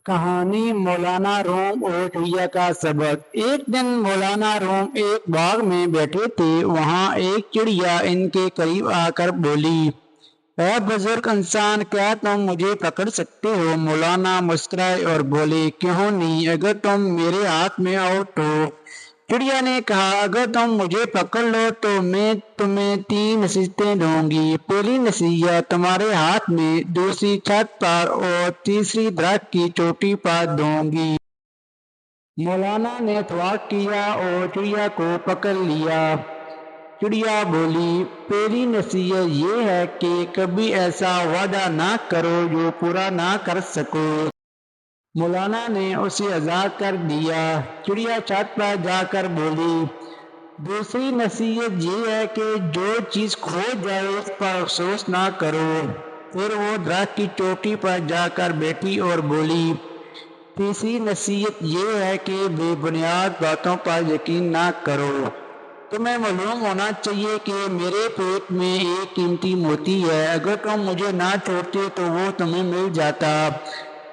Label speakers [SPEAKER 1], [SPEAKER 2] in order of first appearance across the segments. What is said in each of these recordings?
[SPEAKER 1] कहानी मौलाना रोम और चिड़िया का सबक। एक दिन मौलाना रोम एक बाग में बैठे थे। वहां एक चिड़िया इनके करीब आकर बोली, ऐ बुजुर्ग इंसान, क्या तुम मुझे पकड़ सकते हो? मौलाना मुस्कुराए और बोले, क्यों नहीं, अगर तुम मेरे हाथ में आओ तो। चिड़िया ने कहा, अगर तुम मुझे पकड़ लो तो मैं तुम्हें 3 नसीहतें दूंगी। पहली नसीहत तुम्हारे हाथ में, दूसरी छत पर और तीसरी दरख्त की चोटी पर दूंगी। मौलाना ने इतवार किया और चिड़िया को पकड़ लिया। चिड़िया बोली, पहली नसीहत ये है कि कभी ऐसा वादा ना करो जो पूरा ना कर सको। मौलाना ने उसे आजाद कर दिया। चिड़िया छत पर जाकर बोली, दूसरी नसीहत ये है कि जो चीज खो जाए उस पर अफसोस ना करो। फिर वो दरख्त की चोटी पर जाकर बैठी और बोली, तीसरी नसीहत ये है कि बेबुनियाद बातों पर यकीन ना करो। तुम्हें मालूम होना चाहिए कि मेरे पेट में एक कीमती मोती है, अगर तुम मुझे ना छोड़ते तो वो तुम्हें मिल जाता।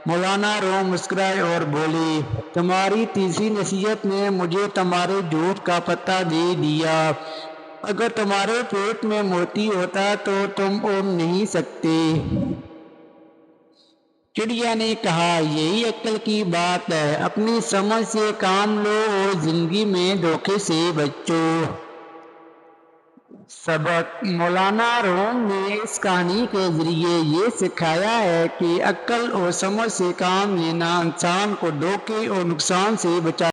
[SPEAKER 1] मौलाना रोम मुस्कुराए और बोले, तुम्हारी तीसरी नसीहत ने मुझे तुम्हारे झूठ का पता दे दिया। अगर तुम्हारे पेट में मोती होता तो तुम उड़ नहीं सकते। चिड़िया ने कहा, यही अक्ल की बात है, अपनी समझ से काम लो और जिंदगी में धोखे से बचो। सबक। मौलाना रोम ने इस कहानी के जरिए ये सिखाया है कि अक्ल और समझ से काम लेना इंसान को धोखे और नुकसान से बचा